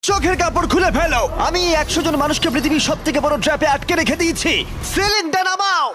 চোখের কাপড় খুলে ফেলো। আমি 100 জন মানুষকে পৃথিবীর সব থেকে বড় ট্র্যাপে আটকে রেখে দিয়েছি। সিলিংটা নামাও।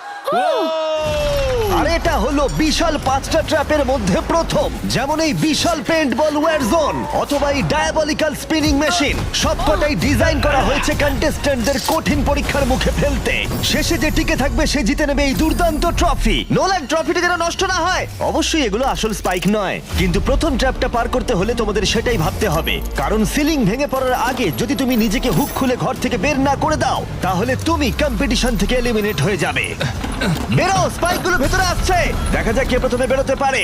আর এটা হলো বিশাল 5টা ট্র্যাপের মধ্যে প্রথম, যেমন এই বিশাল পেইন্টবল ওয়্যার জোন অথবা এই ডায়াবলিক্যাল স্পিনিং মেশিন। সবকটাই ডিজাইন করা হয়েছে কন্টেস্ট্যান্টদের কঠিন পরীক্ষার মুখে ফেলতে। শেষে যে টিকে থাকবে সে জিতে নেবে এই দুর্দান্ত ট্রফি। নোলান, ট্রফিটা যেন নষ্ট না হয়। অবশ্যই এগুলো আসল স্পাইক নয়, কিন্তু প্রথম ট্র্যাপটা পার করতে হলে তোমাদের সেটাই ভাবতে হবে, কারণ সিলিং ভেঙে পড়ার আগে যদি তুমি নিজেকে হুক খুলে ঘর থেকে বের না করে দাও তাহলে তুমি কম্পিটিশন থেকে এলিমিনেট হয়ে যাবে। বেরো, স্পাইকগুলো ভেতরে আসছে। দেখা যাক কে প্রথমে বেরোতে পারে।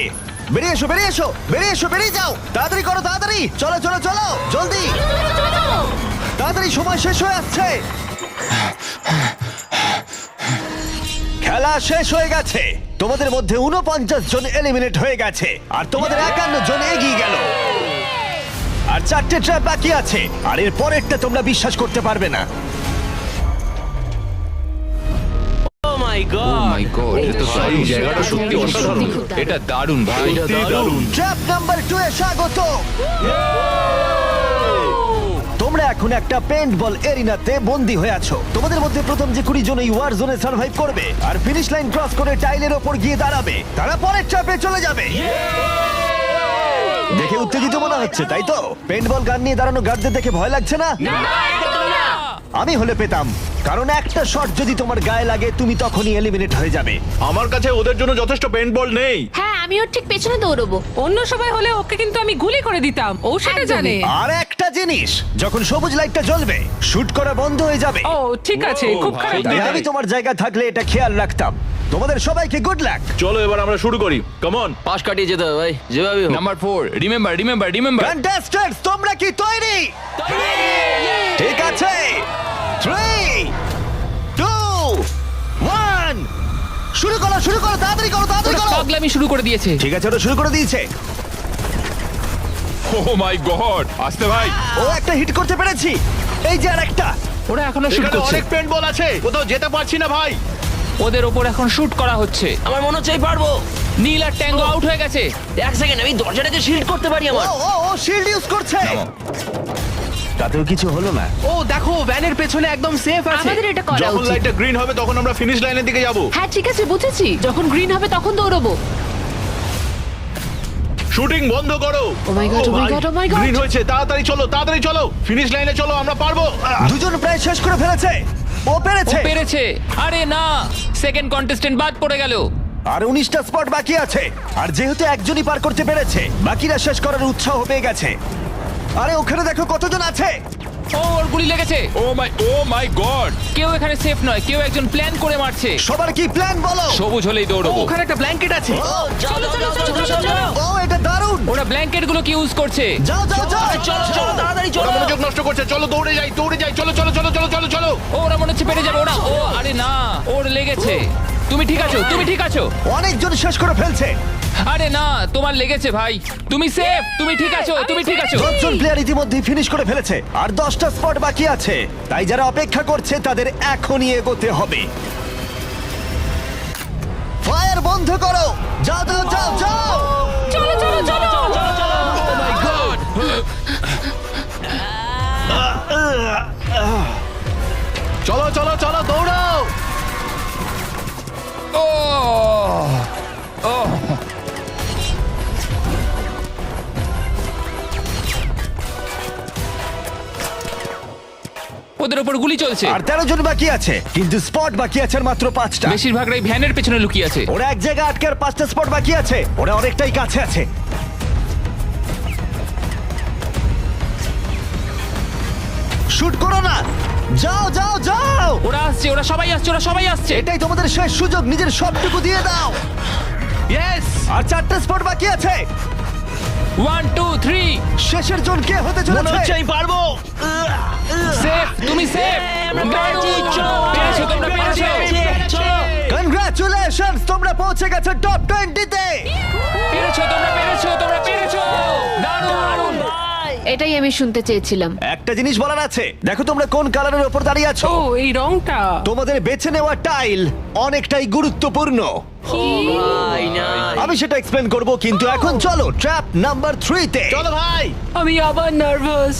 বেরিয়ে এসো, বেরিয়ে এসো, বেরিয়ে এসো, বেরিয়ে যাও। তাড়াতাড়ি করো, তাড়াতাড়ি। চলো চলো চলো, জলদি, তাড়াতাড়ি, সময় শেষ হয়ে আসছে। খেলা শেষ হয়ে গেছে। তোমাদের মধ্যে 49 জন এলিমিনেট হয়ে গেছে আর তোমাদের 51 জন এগিয়ে গেল। আর 4টে ট্র্যাপ বাকি আছে, আর এর পরেরটা তোমরা বিশ্বাস করতে পারবে না। ও মাই গড, এটা তো দারুণ, জায়গাটা সত্যি অসাধারণ। এটা দারুণ ভাই, সত্যি দারুণ। ট্র্যাপ নাম্বার 2 এ স্বাগত। তোমরা এখন একটা পেইন্টবল এরিনাতে বন্দী হয়ে আছো। তোমাদের মধ্যে প্রথম যে 20 জন এই ওয়ার জোনে সার্ভাইভ করবে আর ফিনিশ লাইন ক্রস করে টাইলের ওপর গিয়ে দাঁড়াবে, তারা পরের ট্র্যাপে চলে যাবে। দেখে উত্তেজিত মনে হচ্ছে, তাই তো? পেইন্টবল গান নিয়ে দাঁড়ানো গার্ডদের দেখে ভয় লাগছে না? আমি হলে পেতাম, কারণ একটা শট যদি তোমার গায়ে লাগে তুমি তখনই এলিমিনেট হয়ে যাবে। আমার কাছে ওদের জন্য যথেষ্ট পেইন্টবল নেই। হ্যাঁ, আমি ওর ঠিক পেছনে দৌড়বো। অন্য সবাই হলে ওকে কিন্তু আমি গুলি করে দিতাম, ও সেটা একদমই। জানে। আর একটা জিনিস, যখন সবুজ লাইটটা জ্বলবে শুট করা বন্ধ হয়ে যাবে। ও ঠিক আছে, ও, খুব ভাই। খারাপ তাই না। আমি তোমার জায়গায় থাকলে এটা খেয়াল রাখতাম। তোমাদের সবাইকে গুড লাক। চলো এবার আমরা শুরু করি, কাম অন। পাশ কাটিয়ে যেতে হবে ভাই, যেভাবে হোক। নাম্বার 4 রিমেম্বার কন্টেস্ট্যান্টস, তোমরা কি তৈরি? ঠিক আছে, 3 2 1 শুরু করো, শুরু করো, তাড়াতাড়ি করো, তাড়াতাড়ি করো। পাগলামি শুরু করে দিয়েছে। ঠিক আছে, ওটা শুরু করে দিয়েছে। ও মাই গড, আসতে ভাই। ও একটা হিট করতে পেরেছি। এই যে আরেকটা। ওরা এখনো শুট এখানে করছে, অনেক পেইন্টবল আছে, কোথাও যেতে পারছি না ভাই। ওদের ওপর এখন শুট করা হচ্ছে। আমার মনে হচ্ছে আমি পারবো। নীল আর ট্যাঙ্গো আউট হয়ে গেছে। এক সেকেন্ড, আমি দরজাটাকে শিল্ড করতে পারি আমার। ও শিল্ড ইউজ করছে। তাতেও কিছু হলো না। ও দেখো, ভ্যানের পেছনে একদম সেফ আছে। আমাদের এটা করা যখন উচিত। লাইটটা গ্রিন হবে তখন আমরা ফিনিশ লাইনের দিকে যাব। হ্যাঁ ঠিক আছে, বুঝেছি। যখন গ্রিন হবে তখন দৌড়বো। শুটিং বন্ধ করো। Oh my God, oh my God, oh my God. Green হয়েছে, তাড়াতাড়ি চলো, তাড়াতাড়ি চলো, ফিনিশ লাইনে চলো, আমরা পারবো। দুজন প্রায় শেষ করে ফেলেছে। ও ও পেরেছে। পেরেছে। আরে না, সেকেন্ড কন্টেস্ট্যান্ট বাদ পড়ে গেল। আর 19টা স্পট বাকি আছে, আর যেহেতু একজনই পার করতে পেরেছে বাকিরা শেষ করার উৎসাহ পেয়ে গেছে। আরে ওখানে দেখো কতজন আছে। ও, ওর গুলি লেগেছে। ও মাই গড, কেউ এখানে সেফ নয়, কেউ একজন প্ল্যান করে মারছে। সবার কি প্ল্যান বলো? সবুজ হলেই দৌড়বো। ওখানে একটা ব্ল্যাঙ্কেট আছে। চলো চলো চলো চলো চলো। ও এটা দারুণ। ওরা ব্ল্যাঙ্কেট গুলো কি ইউজ করছে? যাও যাও যাও। চলো চলো তাড়াতাড়ি ওরা চলো। মনোযোগ নষ্ট করছে, চলো দৌড়ে যাই, দৌড়ে যাই, চলো চলো চলো চলো চলো চলো। ও, ওরা মনে হচ্ছে পেরে যাবে ওরা। ও আরে না, ওর লেগেছে। তুমি ঠিক আছো, তুমি ঠিক আছো। অনেকজন শেষ করে ফেলছে। আরে না, তোমার লেগেছে ভাই। তুমি সেফ, তুমি ঠিক আছো, তুমি ঠিক আছো। 10 জন প্লেয়ার ইতিমধ্যে ফিনিশ করে ফেলেছে আর 10টা স্পট বাকি আছে। তাই যারা অপেক্ষা করছে তাদের এখনই এগোতে হবে। ফায়ার বন্ধ করো। যাও যাও যাও যাও। চলো চলো চলো। চলো চলো চলো, দৌড়াও। ও ও, ওদের ওপর গুলি চলছে। আর 13 জন বাকি আছে, কিন্তু স্পট বাকি আছে আর মাত্র 5টা। বেশিরভাগরাই ভ্যানের পেছনে লুকিয়ে আছে। ওরা এক জায়গায় আটকে আর 5টা স্পট বাকি আছে। ওরা অনেকটাই কাছে আছে। শুট করো না। যাও যাও যাও। ওরা আসছে, ওরা সবাই আসছে, ওরা সবাই আসছে। এটাই তোমাদের শেষ সুযোগ, নিজের সবটুকু দিয়ে দাও। ইয়েস। আর 4টা স্পট বাকি আছে। 1 2 3 শেষের জন কে হতে মনে চলেছে? হচ্ছে আমি পারবো। সেফ, তুমি সেফ। পেরেছো, তোমরা পেরেছো। কনগ্রাচুলেশনস, তোমরা পৌঁছে গেছো টপ 20 তে। পেরেছো, তোমরা পেরেছো, তোমরা পেরেছো। দারুণ। এটাই আমি শুনতে চেয়েছিলাম। একটা জিনিস বলার আছে, দেখো তোমরা কোন কালারের উপর দাঁড়িয়ে আছো। ও এই রংটা। তোমাদের বেছে নেওয়া টাইল অনেকটাই গুরুত্বপূর্ণ। ভাই না। আমি সেটা এক্সপ্লেন করব, কিন্তু এখন চলো ট্র্যাপ নাম্বার 3 তে। চলো ভাই। আমি আবার নার্ভাস।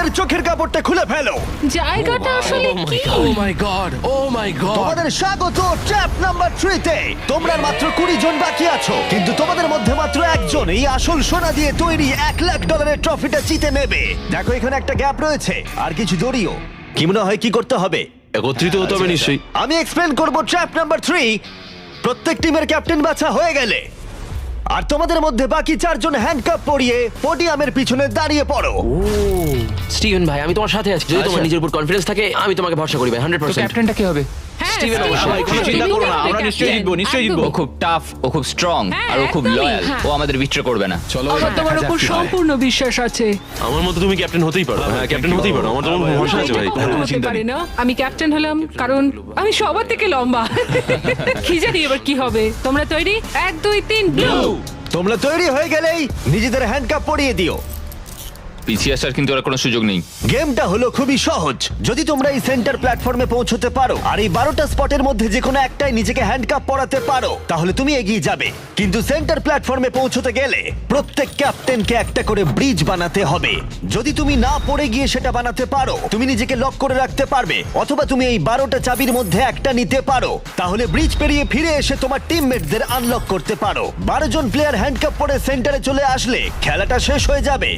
তোমাদের চোখের কাপড়টা খুলে ফেলো। জায়গাটা আসলে কি? ও মাই গড, ও মাই গড। তোমাদের স্বাগত ট্র্যাপ নাম্বার 3 তে। তোমরা আর মাত্র 20 জন বাকি আছো, কিন্তু তোমাদের মধ্যে মাত্র একজন এই আসল সোনা দিয়ে তৈরি $1,00,000 ট্রফিটা জিতে নেবে। দেখো এখানে একটা গ্যাপ রয়েছে আর কিছু দড়িও। কি মনে হয় কি করতে হবে? একত্রিত হতে হবে নিশ্চয়ই। আমি এক্সপ্লেন করব ট্র্যাপ নাম্বার 3। প্রত্যেক টিমের ক্যাপ্টেন বাছা হয়ে গেলে আর তোমাদের মধ্যে বাকি 4 জন হ্যান্ডকাপ পরিয়ে পোডিয়ামের পিছনে দাঁড়িয়ে পড়ো। স্টিভেন ভাই আমি তোমার সাথে আছি, যদি তোমার নিজের উপর কনফিডেন্স থাকে আমি তোমাকে ভরসা করি ভাই, তো 100%। ক্যাপ্টেনটা কে হবে? স্টিভেন অবশ্যই। কোনো চিন্তা করো না, আমরা নিশ্চয়ই জিতবো, নিশ্চয়ই জিতবো। ও খুব টাফ, ও খুব স্ট্রং, হ্যাঁ, আর ও খুব একদমই, লয়াল। হ্যাঁ। ও আমাদের বিট্রে করবে না। চলো আমার তোমার উপর সম্পূর্ণ বিশ্বাস আছে। আমার মতো তুমি ক্যাপ্টেন হতেই পারো। হ্যাঁ ক্যাপ্টেন হতেই পারো, আমার তোমার ভরসা আছে ভাই। এটা হতে পারে না। আমি ক্যাপ্টেন হলাম কারণ আমি সবার থেকে লম্বা। কি জানি এবার কি হবে। তোমরা তৈরি? 1 2 3 ব্লু। তোমরা তৈরি হয়ে গেলেই নিজেদের হ্যান্ডকাপ পরিয়ে দিও। পিছিয়ে আসার কিন্তু আর কোনো সুযোগ নেই। গেমটা হলো খুবই সহজ। যদি তোমরা এই সেন্টার প্ল্যাটফর্মে পৌঁছতে পারো আর এই 12টা স্পটের মধ্যে যে কোনো একটাই নিজেকে হ্যান্ডকাপ পরাতে পারো, তাহলে তুমি এগিয়ে যাবে। কিন্তু সেন্টার প্ল্যাটফর্মে পৌঁছতে গেলে প্রত্যেক ক্যাপ্টেনকে একটা করে ব্রিজ বানাতে হবে। যদি তুমি না পড়ে গিয়ে সেটা বানাতে পারো, তুমি নিজেকে লক করে রাখতে পারবে, অথবা তুমি এই 12টা চাবির মধ্যে একটা নিতে পারো। তাহলে ব্রিজ পেরিয়ে ফিরে এসে তোমার টিমমেটদের আনলক করতে পারো। 12 জন প্লেয়ার হ্যান্ডকাপ পরে সেন্টারে চলে আসলে খেলাটা শেষ হয়ে যাবে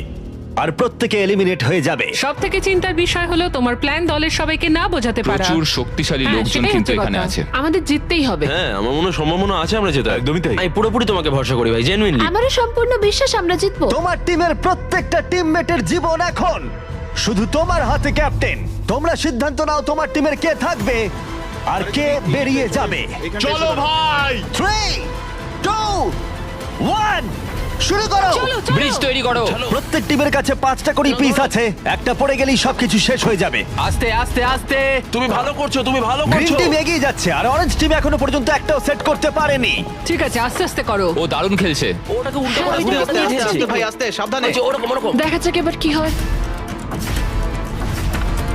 আর প্রত্যেকে এলিমিনেট হয়ে যাবে। সব থেকে চিন্তার বিষয় হলো তোমার প্ল্যান দলের সবাইকে না বোঝাতে পারা। প্রচুর শক্তিশালী হ্যাঁ, লোকজন সেটাই কিন্তু হচ্ছে এখানে কথা। আছে। আমাদের জিততেই হবে। হ্যাঁ আমার মনে হয় সম্ভাবনা আছে আমরা যেটা। একদমই তাই। আমি পুরোপুরি তোমাকে ভরসা করি ভাই, জেনুইনলি। আমারও সম্পূর্ণ বিশ্বাস আমরা জিতবো। তোমার টিমের প্রত্যেকটা টিমমেটের জীবন এখন শুধু তোমার হাতে ক্যাপ্টেন। তোমরা সিদ্ধান্ত নাও তোমার টিমের কে থাকবে আর কে বেরিয়ে যাবে। চলো ভাই। 3 2 1 শুরু করো। ব্রিজ তৈরি করো। প্রত্যেক টিমের কাছে 5টা করে পিস আছে, একটা পড়ে গেলেই সবকিছু শেষ হয়ে যাবে। আস্তে আস্তে আস্তে। তুমি ভালো করছো, তুমি ভালো গ্রিন করছো। টিম এগিয়ে যাচ্ছে আর অরেঞ্জ টিম এখনো পর্যন্ত একটাও সেট করতে পারেনি। ঠিক আছে, আস্তে আস্তে করো। ও দারুণ খেলছে। ওটাকে উল্টো করে আস্তে আস্তে আস্তে দিয়েছি। আস্তে ভাই, আস্তে সাবধানে। আচ্ছা, ওরকম ওরকম। দেখা যাক এবার কি হয়।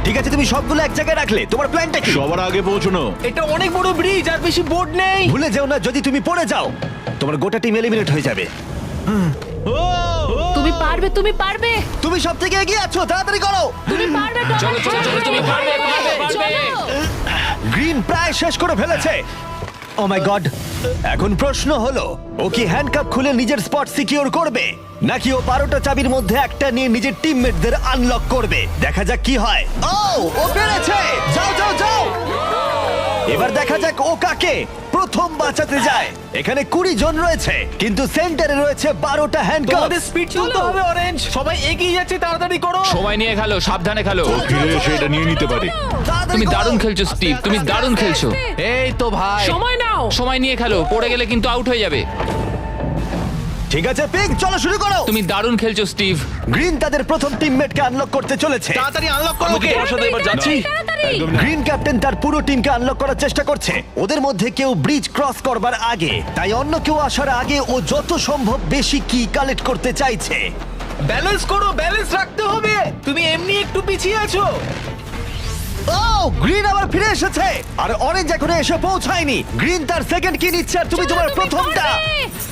ঠিক আছে, তুমি সবগুলো এক জায়গায় রাখলে। তোমার প্ল্যানটা কি? সবার আগে পৌঁছানো। এটা অনেক বড় ব্রিজ আর বেশি বোর্ড নেই। ভুলে যেও না, যদি তুমি পড়ে যাও তোমার গোটা টিম এলিমিনেট হয়ে যাবে। তুমি পারবে, তুমি পারবে, তুমি সব থেকে এগিয়ে আছো, তাড়াতাড়ি করো। তুমি পারবে। চলো, চলো, চলো, তুমি পারবে, পারবে, পারবে। গ্রিন প্রায় শেষ করে ফেলেছে। ও মাই গড। এখন প্রশ্ন হলো, ও কি হ্যান্ডকাপ খুলে নিজের স্পট সিকিউর করবে, নাকি ও 12টা চাবির মধ্যে একটা নিয়ে নিজের টিমমেটদের আনলক করবে? দেখা যাক কি হয়। ও পেরেছে। যাও যাও যাও। এবার দেখা যাক ও কাকে প্রথম বাঁচাতে যায়। এখানে 20 জন রয়েছে, কিন্তু সেন্টারে রয়েছে 12টা হ্যান্ডকাপ। তোমাদের স্পিড তুলতে হবে অরেঞ্জ। সবাই এগিয়ে যাচ্ছে, তাড়াতাড়ি করো। সময় নিয়ে খেলো, সাবধানে খেলো। ফিরে এসে এটা নিয়ে নিতে পারে। তুমি দারুণ খেলছো স্টিভ, তুমি দারুণ খেলছো। এই তো ভাই। সময় নাও। সময় নিয়ে খেলো, পড়ে গেলে কিন্তু আউট হয়ে যাবে। ঠিক আছে পিঙ্ক, চলো শুরু করো। তুমি দারুণ খেলছো স্টিভ। গ্রিন তাদের প্রথম টিমমেটকে আনলক করতে চলেছে। তাড়াতাড়ি আনলক করো আমি কি ওকে। তোমার সাথে এবার যাচ্ছি? গ্রিন ক্যাপ্টেন তার পুরো টিমকে আনলক করার চেষ্টা করছে। ওদের মধ্যে কেউ ব্রিজ ক্রস করবার আগে, তাই অন্য কেউ আসার আগে ও যত সম্ভব বেশি কি কালেক্ট করতে চাইছে। ব্যালেন্স করো, ব্যালেন্স রাখতে হবে। তুমি এমনি একটু পিছিয়ে আছো। ও গ্রিন আবার ফিরে এসেছে আর অরেঞ্জ এখনো এসে পৌঁছায়নি। গ্রিন তার সেকেন্ড কি নিচ্ছে আর তুমি তোমার প্রথমটা।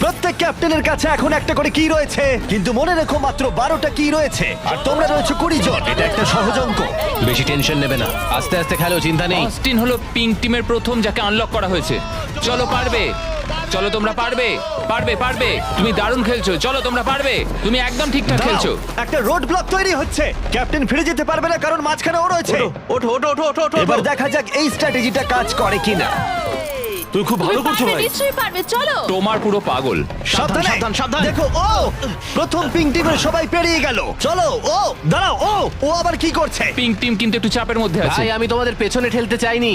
প্রত্যেক ক্যাপ্টেনের কাছে এখন একটা করে কি রয়েছে, কিন্তু মনে রেখো মাত্র 12টা কি রয়েছে আর তোমরা রয়েছে 20 জন। এটা একটা সহজ অঙ্ক। বেশি টেনশন নেবে না, আস্তে আস্তে খেলো, চিন্তা নেই। অস্টিন হলো পিঙ্ক টিমের প্রথম যাকে আনলক করা হয়েছে। চলো পারবে, চলো তোমরা পারবে, পারবে, পারবে। তুমি দারুণ খেলছো, চলো তোমরা পারবে। তুমি একদম ঠিকঠাক খেলছো। দাঁড়াও, একটা রোড ব্লক তৈরি হচ্ছে। ক্যাপ্টেন ফিরে যেতে পারবে না কারণ মাঝখানে ও রয়েছে। ওঠো ওঠো ওঠো ওঠো ওঠো। এবার দেখা যাক এই স্ট্র্যাটেজিটা কাজ করে কিনা। তুমি খুব ভালো করছো ভাই। নিশ্চয়ই পারবে, চলো। তোমার পুরো পাগল। সাবধানে, সাবধান, সাবধান। দেখো ও প্রথম পিঙ্ক টিমের সবাই পেরিয়ে গেল। চলো ও দাঁড়াও, ও আবার কি করছে? পিঙ্ক টিম কিন্তু একটু চাপের মধ্যে আছে। ভাই আমি তোমাদের পেছনে ঠেলতে চাইনি।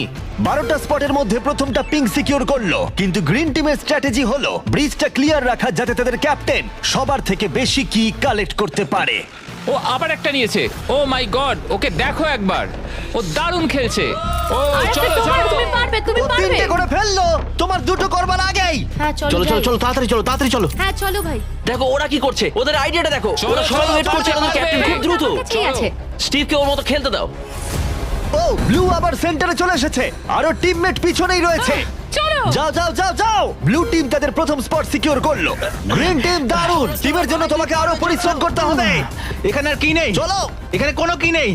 12টা স্পটের মধ্যে প্রথমটা পিঙ্ক সিকিউর করলো, কিন্তু গ্রিন টিমের স্ট্র্যাটেজি হলো ব্রিজটা ক্লিয়ার রাখা যাতে তাদের ক্যাপ্টেন সবার থেকে বেশি কি কালেক্ট করতে পারে। ও আবার একটা নিয়েছে। ও মাই গড, ওকে দেখো একবার, ও দারুণ খেলছে। ও চলো চলো। তুমি পারবে, তুমি ও পারবে। 3টে করে ফেললো তোমার 2টো করবার আগেই। হ্যাঁ চলো চলো যাই। চলো, তাড়াতাড়ি চলো, তাড়াতাড়ি চলো। হ্যাঁ চলো ভাই। দেখো ওরা কি করছে, ওদের আইডিয়াটা দেখো। চলো, ওরা সবাই চলো, ওয়েট করছে কারণ পারবে, ক্যাপ্টেন খুব দ্রুত। ঠিক আছে। স্টিভকে ওর মতো খেলতে দাও। ও ব্লু আবার সেন্টারে চলে এসেছে, আরো টিমমেট পিছনেই রয়েছে। চলো যাও যাও যাও যাও ব্লু টিম তাদের প্রথম স্পট সিকিউর করলো। গ্রিন টিম দারুণ, টিমের জন্য তোমাকে আরো পরিশ্রম করতে হবে। এখানে আর কি নেই? চলো। এখানে কোনো কি নেই।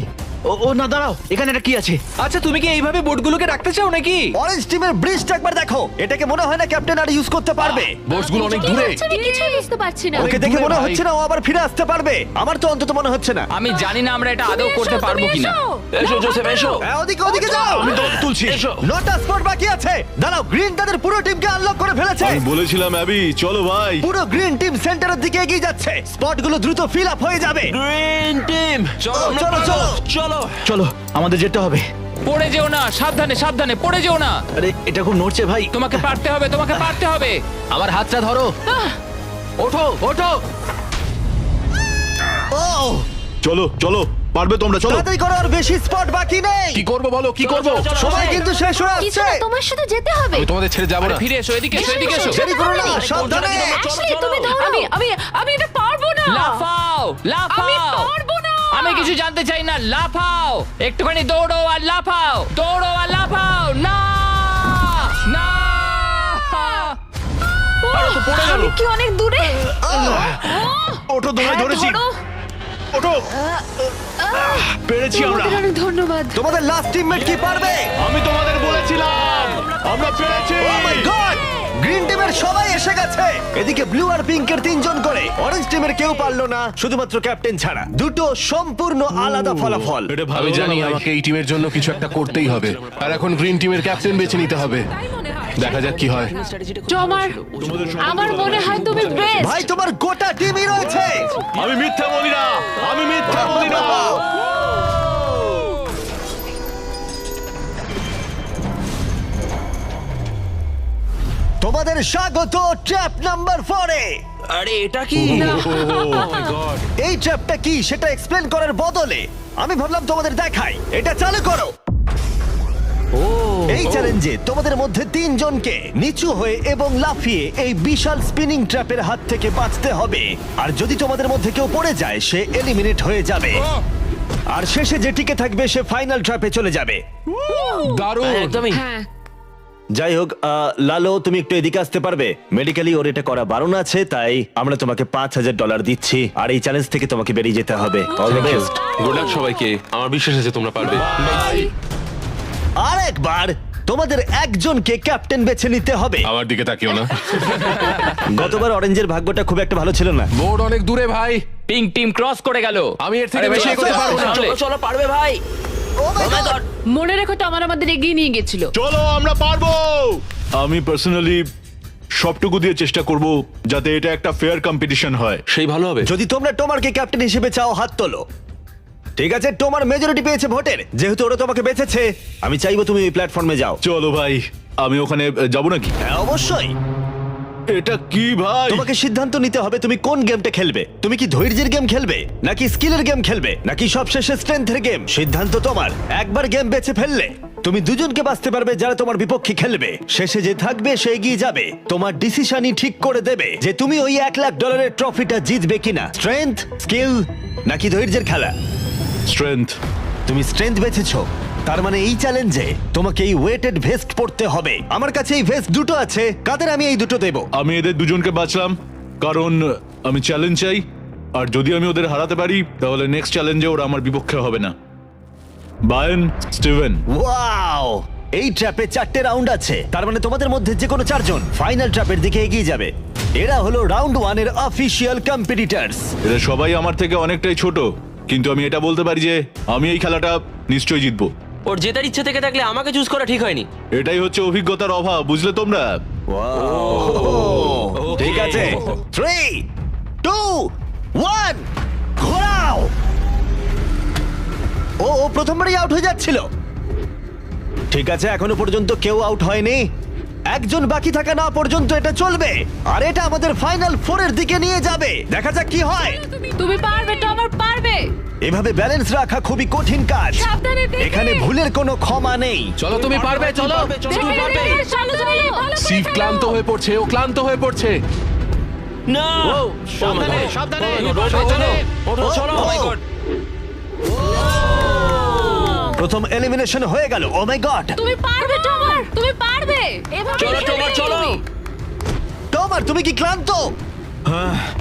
ও না, দাঁড়াও, এখানে একটা কি আছে? আচ্ছা, তুমি কি এইভাবে বোটগুলোকে রাখতে চাও নাকি? অরেঞ্জ টিমের ব্রিজটা একবার দেখো, এটাকে মনে হয় না ক্যাপ্টেন আর ইউজ করতে পারবে। বোটসগুলো অনেক দূরে। আমি কিছুই বুঝতে পারছি না। ওকে দেখে মনে হচ্ছে না ও আবার ফিরে আসতে পারবে, আমার তো অন্তত মনে হচ্ছে না। আমি জানি না আমরা এটা আদৌ করতে পারবো কিনা। এসো জোসেফ এসো। হ্যাঁ, ওদিকে ওদিকে যাও, আমি তোমাকে তুলছি। এসো। নটা স্পট বাকি আছে। দাঁড়াও, গ্রিন তাদের পুরো টিমকে আনলক করে ফেলেছে। আমি বলেছিলাম অ্যাবি, চলো ভাই। পুরো গ্রিন টিম সেন্টারের দিকে এগিয়ে যাচ্ছে, স্পটগুলো দ্রুত ফিল আপ হয়ে যাবে। গ্রিন টিম চলো চলো চলো চলো। চলো, আমাদের যেতে হবে। পড়ে যেও না, সাবধানে সাবধানে, পড়ে যেও না। আরে, এটা খুব নড়ছে ভাই। তোমাকে পারতে হবে, তোমাকে পারতে হবে। আমার হাতটা ধরো। ওঠো ওঠো। ও চলো চলো, পারবে তোমরা, চলো। তাড়াতাড়ি করো, আর বেশি স্পট বাকি নেই। কি করবো বলো, কি করবো? সময় কিন্তু শেষ হয়ে কিছু আসছে। না, তোমার সাথে যেতে হবে। আমি তোমাদের ছেড়ে যাবো আরে না। ফিরে এসো, এদিকে এসো, এদিকে এসো। দেরি করো না, সাবধানে। অ্যাশলি, তুমি ধরো। আমি এটা পারবো না। লাফাও আমি লাফাও। পারবো না। আমি কিছু জানতে চাই না, লাফাও। একটুখানি দৌড়ো আর লাফাও, দৌড়ো আর লাফাও। না না। আমি কি অনেক দূরে? ওঠো, তোমায় হ্যাঁ, ধরেছি। ধরো। ওঠো। পেরেছি আমরা। তোমাদের অনেক ধন্যবাদ। তোমাদের লাস্ট টিমমেট কি পারবে? আমি তোমাদের বলেছিলাম আমরা পেরেছি। ও মাই গড, গ্রিন টিমের সবাই এসে গেছে। এদিকে ব্লু আর পিঙ্কের তিনজন করে, অরেঞ্জ টিমের কেউ পারলো না, শুধুমাত্র ক্যাপ্টেন ছাড়া। দুটো সম্পূর্ণ আলাদা ফলাফল। এটা ভালো আমি জানি হলো না ভাই। আমাকে এই টিমের জন্য কিছু একটা করতেই হবে, আর এখন গ্রিন টিমের ক্যাপ্টেন বেছে নিতে হবে। দেখা যাক কি হয়। আমার মনে হয় তুমি বেস্ট। ভাই, তোমার গোটা টিমই রয়েছে। আমি মিথ্যা বলি না, আমি মিথ্যা বলি না। তোমাদের স্বাগত ট্র্যাপ নাম্বার 4 এ। আরে এটা কি? এই ট্র্যাপটা কি সেটা এক্সপ্লেন করার বদলে আমি ভাবলাম তোমাদের দেখাই। এটা চালু করো। এই চ্যালেঞ্জে তোমাদের মধ্যে 3 জনকে নিচু হয়ে এবং লাফিয়ে এই বিশাল স্পিনিং ট্র্যাপের হাত থেকে বাঁচতে হবে। আর যদি তোমাদের মধ্যে কেউ পড়ে যায়, সে এলিমিনেট হয়ে যাবে। আর শেষে যে টিকে থাকবে সে ফাইনাল ট্র্যাপে চলে যাবে। দারুণ। একদমই। হ্যাঁ, যাই হোক, লালো, তুমি একটু এদিকে আসতে পারবে? মেডিকেলি ওর এটা করা বারণ আছে, তাই আমরা তোমাকে $5,000 দিচ্ছি, আর এই চ্যালেঞ্জ থেকে তোমাকে বেরিয়ে যেতে হবে। All the best. Good luck সবাইকে, আমার বিশ্বাস আছে তোমরা পারবে। আর একবার তোমাদের একজনকে ক্যাপ্টেন বেছে নিতে হবে। আমার দিকে তাকিও না। গতবার অরেঞ্জের ভাগ্যটা খুব একটা ভালো ছিল না। বোর্ড অনেক দূরে ভাই। পিঙ্ক টিম ক্রস করে গেল। আমি এর থেকে আরে বেশি ভাই, এগোতে পারবো না। সামলে। চলো চলো, পারবে ভাই। Oh my God! মনে রেখো তো আমাদের এগিয়ে নিয়ে গেছিল। চলো, আমরা পারবো। আমি পার্সোনালি সবটুকু দিয়ে চেষ্টা করব যাতে এটা একটা ফেয়ার কম্পিটিশন হয়। সেই ভালো হবে। যদি তোমরা টোমারকে ক্যাপ্টেন হিসেবে চাও, হাত তোলো। ঠিক আছে, টোমার মেজরিটি পেয়েছে ভোটের, যেহেতু ওরা তোমাকে বেঁচেছে। আমি চাইবো তুমি এই প্ল্যাটফর্মে যাও। চলো ভাই, আমি ওখানে যাব নাকি? হ্যাঁ, অবশ্যই। এটা কি ভাই? তোমাকে সিদ্ধান্ত নিতে হবে তুমি কোন গেমটা খেলবে। তুমি কি ধৈর্যের গেম খেলবে, নাকি স্কিলের গেম খেলবে, নাকি সবশেষে স্ট্রেংথের গেম? সিদ্ধান্ত তোমার। একবার গেম বেছে ফেললে তুমি দুজনকে বাঁচতে পারবে যারা তোমার বিপক্ষে খেলবে। শেষে যে থাকবে সে এগিয়ে যাবে। তোমার ডিসিশনই ঠিক করে দেবে যে তুমি ওই $1,00,000 ট্রফিটা জিতবে কিনা। স্ট্রেংথ, স্কিল, নাকি ধৈর্যের খেলা? স্ট্রেংথ। তুমি স্ট্রেংথ বেছেছো, তার মানে এই চ্যালেঞ্জে তোমাকে এই ওয়েটেড ভেস্ট পড়তে হবে। আমার কাছে এই ভেস্ট দুটো আছে, কাদের আমি এই দুটো দেবো। আমি এদের দুজনকে বাঁচলাম কারণ আমি চ্যালেঞ্জ চাই, আর যদি আমি ওদের হারাতে পারি তাহলে নেক্সট চ্যালেঞ্জে ওরা আমার বিপক্ষে হবে না। বায়েন, স্টিভেন। ওয়াও, এই ট্র্যাপে 4টে রাউন্ড আছে, তার মানে তোমাদের মধ্যে যে কোনো 4 জন ফাইনাল ট্র্যাপের দিকে এগিয়ে যাবে। এরা হলো রাউন্ড 1 এর অফিশিয়াল কম্পিটিটরস। এরা সবাই আমার থেকে অনেকটাই ছোট, কিন্তু আমি এটা বলতে পারি যে আমি এই খেলাটা নিশ্চয়ই জিতবো। ওর জেতার ইচ্ছে থেকে থাকলে আমাকে চুজ করা ঠিক হয়নি। এটাই হচ্ছে অভিজ্ঞতার অভাব, বুঝলে তোমরা? ঠিক আছে, 3, 2, 1, ঘোরাও। ও প্রথমবারই আউট হয়ে যাচ্ছিল। ঠিক আছে, এখনো পর্যন্ত কেউ আউট হয়নি। একজন বাকি থাকা না পর্যন্ত এটা চলবে, আর এটা আমাদের ফাইনাল 4 এর দিকে নিয়ে যাবে। দেখা যাক কি হয়। তুমি পারবে, টমার পারবে। এভাবে ব্যালেন্স রাখা খুবই কঠিন কাজ। সাবধানে দেখে। এখানে ভুলের কোনো ক্ষমা নেই। চলো, তুমি পারবে। চলো। তুমি পারবে। চলো, চলো, ভালো করে সিভ ফেলো। ক্লান্ত হয়ে পড়ছে, ও ক্লান্ত হয়ে পড়ছে। না। সাবধানে, সাবধানে। ওঠো, চলো। Oh my God! প্রথম এলিমিনেশন হয়ে গেল। ও মাই গড, তুমি পারবে টমার, তুমি পারবে। এভাবে চলো খেলবে টমার, চলো। তুমি। টমার তুমি কি ক্লান্ত?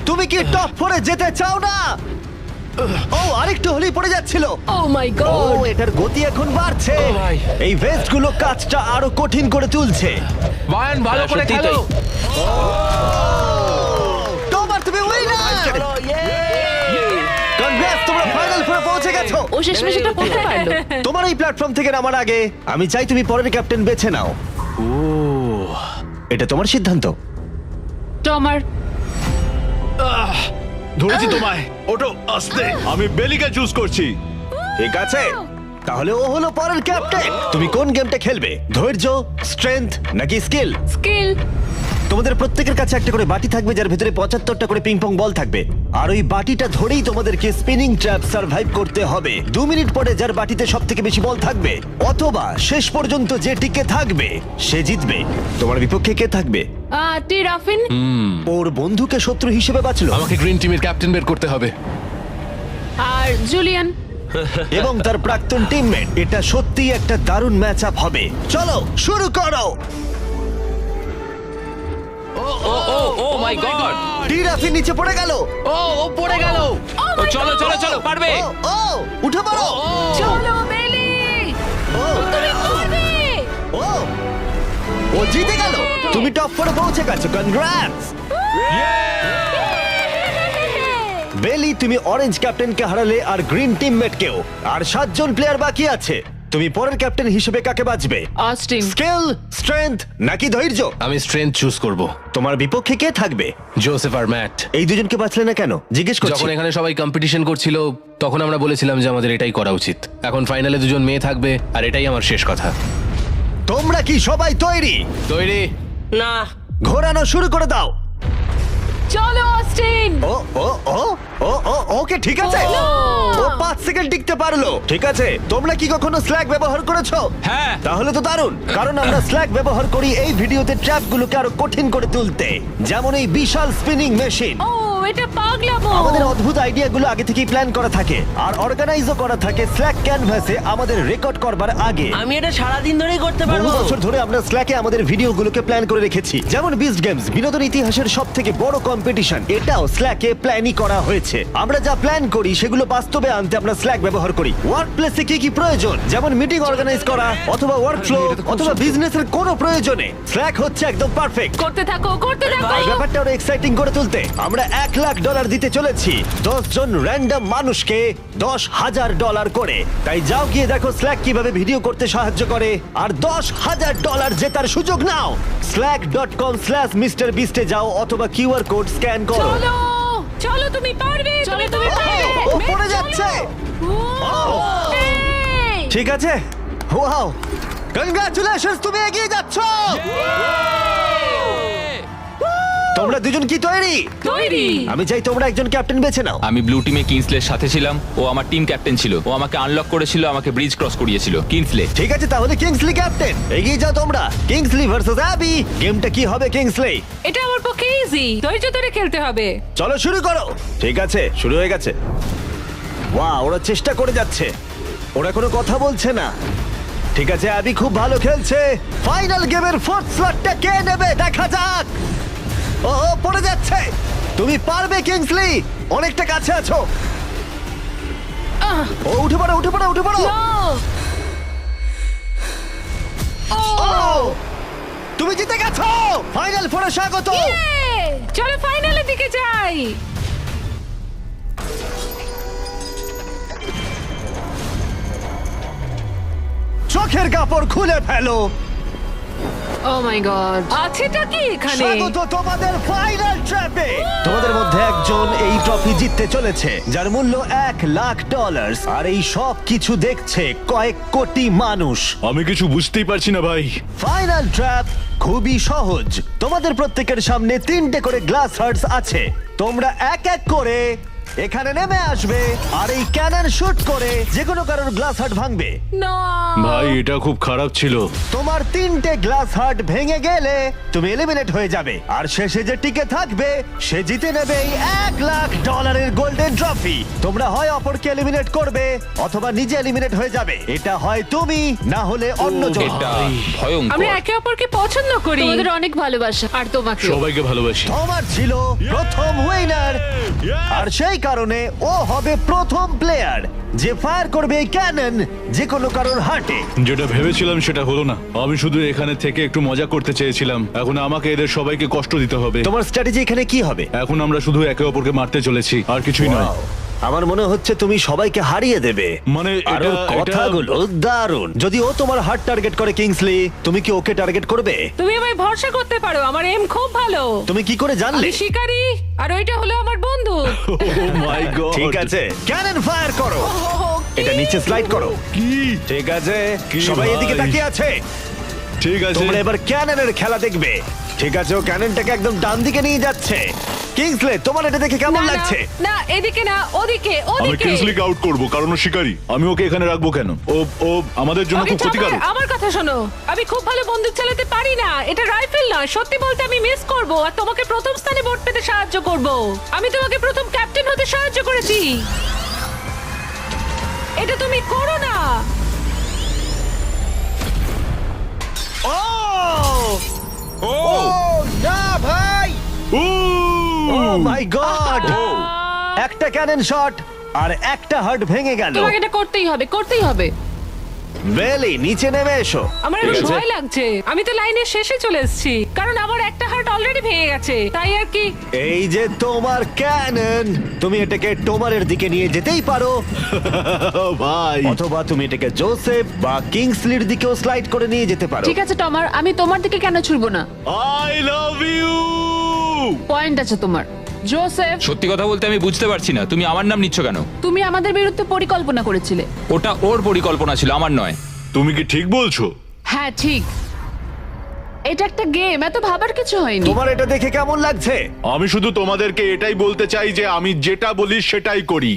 তুমি কি টপ 4-এ যেতে চাও না? ও আরেকটু হলেই পড়ে যাচ্ছিল। ও মাই ও গড। এটার গতি এখন বাড়ছে। ও ভাই। এই ভেস্টগুলো কাজটা আরো কঠিন করে তুলছে। বায়ান ভালো করে সত্যিই খেলো। তাই। টমার তুমি উইনার। কনগ্রেস, তোমরা ফাইনাল ফোরে পৌঁছে গেছো। ও শেষমেশ এটা করতে পারলো। তোমার এই প্ল্যাটফর্ম থেকে নামার আগে আমি চাই তুমি পরের ক্যাপ্টেন বেছে নাও। এটা তোমার সিদ্ধান্ত। টমার, ধরেছি তোমায়। ওটো আস্তে। আমি বেলিকে চুজ করছি। ঠিক আছে, তাহলে ও হলো পরের ক্যাপ্টেন। তুমি কোন গেমটা খেলবে? ধৈর্য, স্ট্রেংথ নাকি স্কিল? স্কিল। তোমাদের প্রত্যেকের কাছে একটা করে বাটি থাকবে যার ভিতরে 75টা করে পিং পং বল থাকবে, আর ওই বাটিটা ধরেই তোমাদেরকে স্পিনিং ট্র্যাপ সার্ভাইভ করতে হবে। 2 মিনিট পরে যার বাটিতে সব থেকে বেশি বল থাকবে অথবা শেষ পর্যন্ত যে টিকে থাকবে সে জিতবে। তোমার বিপক্ষে কে থাকবে? টিরাফিন। ওর বন্ধুকে শত্রু হিসেবে বাঁচলো আমাকে গ্রিন টিমের ক্যাপ্টেন বের করতে হবে। আর জুলিয়ান। এবং তার প্রাক্তন টিমমেট। এটা সত্যি একটা দারুণ ম্যাচ আপ হবে। চলো শুরু করো। ও মাই গড। টিরাফি নিচে পড়ে গেল। ও পড়ে গেল। ও চলো চলো চলো, পারবে। ও উঠে পড়ো। চলো বেলি, ও, তুমি পারবে। ও ও জিতে গেল। তুমি টপ 4-এ পৌঁছে গেছো। কনগ্রাটস বেলি, তুমি অরেঞ্জ ক্যাপ্টেনকে হারালে আর গ্রিন টিমমেটকেও। আর 7 জন প্লেয়ার বাকি আছে। তুমি পরের ক্যাপ্টেন হিসেবে কাকে বাছবে? অস্টিন। স্কিল, স্ট্রেংথ নাকি ধৈর্য? আমি স্ট্রেংথ চুজ করব। তোমার বিপক্ষে কে থাকবে? জোসেফ আর ম্যাট। এই দুজনকে বাছলে না কেন জিজ্ঞেস করছি। যখন এখানে সবাই কম্পিটিশন করছিল তখন আমরা বলেছিলাম যে আমাদের এটাই করা উচিত। এখন ফাইনালে দুজন মেয়ে থাকবে আর এটাই আমার শেষ কথা। তোমরা কি সবাই তৈরি? তৈরি? না, ঘোরানো শুরু করে দাও। চলো অস্টিন। ও ও ও ও ও ওকে ঠিক আছে। ও। ও 5 সেকেন্ড টিকতে পারলো। ঠিক আছে, তোমরা কি কখনো স্ল্যাগ ব্যবহার করেছো? হ্যাঁ। তাহলে তো দারুণ, কারণ আমরা স্ল্যাগ ব্যবহার করি এই ভিডিওতে ট্র্যাপগুলোকে আরো কঠিন করে তুলতে। যেমন এই বিশাল স্পিনিং মেশিন। ও এটা পাগলামো। আমাদের অদ্ভুত আইডিয়াগুলো আগে থেকেই প্ল্যান করা থাকে আর অর্গানাইজও করা থাকে স্ল্যাক ক্যানভাসে আমাদের রেকর্ড করবার আগে। আমি এটা সারাদিন ধরেই করতে বহু পারবো। বছর ধরে আমরা স্ল্যাকে আমাদের ভিডিওগুলোকে প্ল্যান করে রেখেছি। যেমন বিস্ট গেমস, বিনোদন ইতিহাসের সবথেকে বড় কম্পিটিশন, এটাও স্ল্যাকে প্ল্যানই করা হয়েছে। আমরা যা প্ল্যান করি সেগুলো বাস্তবে আনতে আমরা স্ল্যাক ব্যবহার করি। ওয়ার্ক প্লেসে কি কি প্রয়োজন, যেমন মিটিং অর্গানাইজ করা অথবা ওয়ার্ক ফ্লো অথবা বিজনেসের কোনো প্রয়োজনে স্ল্যাক হচ্ছে একদম পারফেক্ট। করতে থাকো, করতে থাকো। এই ব্যাপারটা আরো এক্সাইটিং করে তুলতে আমরা $1,00,000 দিতে চলেছি 10 জন র্যান্ডম মানুষকে $10,000 করে। তাই যাও গিয়ে দেখো স্ল্যাক কিভাবে ভিডিও করতে সাহায্য করে আর $10,000 জেতার সুযোগ নাও। slack.com/MrBeast এ যাও অথবা কিউআর কোড স্ক্যান করো। চলো চলো, তুমি পারবে, তুমি পারবে। ও পড়ে যাচ্ছে। এই, ঠিক আছে, ওয়াও, কনগ্রাচুলেশনস, তুমি এগিয়ে যাচ্ছ। তোমরা দুজন কি তৈরি? তৈরি। আমি চাই তোমরা একজন ক্যাপ্টেন বেছে নাও। আমি ব্লু টিমে কিংসলের সাথে ছিলাম। ও আমার টিম ক্যাপ্টেন ছিল। ও আমাকে আনলক করেছিল, আমাকে ব্রিজ ক্রস করিয়েছিল। কিংসলে। ঠিক আছে, তাহলে কিংসলি ক্যাপ্টেন। এগিয়ে যাও তোমরা। Kingsley versus Abby. গেমটা কি হবে কিংসলি? এটা আমার পক্ষে ইজি, ধৈর্য ধরে খেলতে হবে। চলো শুরু করো। ঠিক আছে, শুরু হয়ে গেছে। ওয়াও, ওরা চেষ্টা করে যাচ্ছে, ওরা কোনো কথা বলছে না। ঠিক আছে, অ্যাবি খুব ভালো খেলছে। ফাইনাল গেমের 4th স্লটটা কে নেবে দেখা যাক। ও ও, পড়ে যাচ্ছে। তুমি পারবে কিংসলি, অনেকটা কাছে আছো। ও উঠে পড়ো, উঠে পড়ো, উঠে পড়ো। ও, তুমি জিতে গেছো। ফাইনাল ফোরে স্বাগত। চলো ফাইনালের দিকে যাই। চোখের কাপড় খুলে ফেলো। ও মাই গড, আছেটা কি এখানে? স্বাগত তোমাদের ফাইনাল ট্র্যাপে। তোমাদের মধ্যে একজন এই ট্রফি জিততে চলেছে যার মূল্য $1,00,000 আর এই সব কিছু দেখছে কয়েক কোটি মানুষ। আমি কিছু বুঝতেই পারছি না ভাই। ফাইনাল ট্র্যাপ খুবই সহজ। তোমাদের প্রত্যেকের সামনে 3টে করে গ্লাস হার্টস আছে। তোমরা এক এক করে এখানে নেমে আসবে আর এই ক্যানন শুট করে যে কোনো কারোর গ্লাস হার্ট ভাঙবে। না ভাই এটা খুব খারাপ ছিল। তোমার 3টে গ্লাস হার্ট ভেঙে গেলে তুমি এলিমিনেট হয়ে যাবে, আর শেষে যে টিকে থাকবে সে জিতে নেবে এই $1,00,000 গোল্ডেন ট্রফি। তোমরা হয় অপরকে এলিমিনেট করবে অথবা নিজে এলিমিনেট হয়ে যাবে। এটা হয় তুমি, না হলে অন্যজন। এটা আমরা ভয়ঙ্কর। একে অপরকে পছন্দ করি। তোমাদের অনেক ভালোবাসা আর তোমাকে সবাইকে ভালোবাসি। তোমার ছিল প্রথম উইনার, আর সেই কারণে ও হবে প্রথম প্লেয়ার যে ফায়ার করবে এই ক্যানন যে কোনো কারোর হার্টে। যেটা ভেবেছিলাম সেটা হলো না। আমি শুধু এখানে থেকে একটু মজা করতে চেয়েছিলাম, এখন আমাকে এদের সবাইকে কষ্ট দিতে হবে। তোমার স্ট্র্যাটেজি এখানে কি হবে? এখন আমরা শুধু একে অপরকে মারতে চলেছি, আর কিছুই নয়। Wow, আমার মনে হচ্ছে তুমি সবাইকে হারিয়ে দেবে। মানে আর ওর কথাগুলো দারুণ। যদি ও তোমার হার্ট টার্গেট করে কিংসলি, তুমি কি ওকে টার্গেট করবে? তুমি আমায় ভরসা করতে পারো, আমার এম খুব ভালো। তুমি কি করে জানলে? আমি শিকারি আর ওইটা হলো আমার বন্ধু। Oh my God! ঠিক আছে, ক্যানন ফায়ার করো। এটা নিচে স্লাইড করো। কি? ঠিক আছে, কি সবাই এদিকে ভাই? তাকিয়ে আছে। ঠিক আছে। তোমরা এবার ক্যাননের খেলা দেখবে। ঠিক আছে, ও ক্যাননটাকে একদম ডান দিকে নিয়ে যাচ্ছে। কিংসলে, তোমার এটা দেখে কেমন না, না, লাগছে? না এদিকে না, ওদিকে আমি ওদিকে। কিংসলিকে আউট করব কারণ ও শিকারী। আমি ওকে এখানে রাখবো কেন? ও আমাদের জন্য আগে খুব ক্ষতিকারক। থামো, আমার কথা শোনো। আমি খুব ভালো বন্দুক চালাতে পারি না, এটা রাইফেল নয়। সত্যি বলতে আমি মিস করব আর তোমাকে প্রথম স্থানে ভোট পেতে সাহায্য করব। আমি তোমাকে প্রথম ক্যাপ্টেন হতে সাহায্য করেছি। এটা তুমি করো না। ও না ভাই! ও! ও মাই গড! একটা ক্যানন শট আর একটা হার্ট ভেঙে গেল। তোমাকে এটা করতেই হবে, করতেই হবে। বেলি, নিচে নেমে এসো। আমার ঠিক একটু আছে? ভয় লাগছে। আমি তো লাইনের শেষে চলে এসেছি, কারণ আমার একটা হার্ট অলরেডি ভেঙে গেছে। তাই আর কি। এই যে তোমার ক্যানন, তুমি এটাকে টোমারের দিকে নিয়ে যেতেই পারো, ভাই অথবা তুমি এটাকে জোসেফ বা কিংসলির দিকেও স্লাইড করে নিয়ে যেতে পারো। ঠিক আছে টমার, আমি তোমার দিকে কেন ছুড়বো না? I love you. পয়েন্ট আছে তোমার। জোসেফ, সত্যি কথা বলতে আমি বুঝতে পারছি না তুমি আমার নাম নিচ্ছ কেন। তুমি আমাদের বিরুদ্ধে পরিকল্পনা করেছিলে। ওটা ওর পরিকল্পনা ছিল, আমার নয়। তুমি কি ঠিক বলছো? হ্যাঁ ঠিক, এটা একটা গেম, এত ভাবার কিছু হয়নি। তোমার এটা দেখে কেমন লাগছে? আমি শুধু তোমাদেরকে এটাই বলতে চাই যে আমি যেটা বলি সেটাই করি।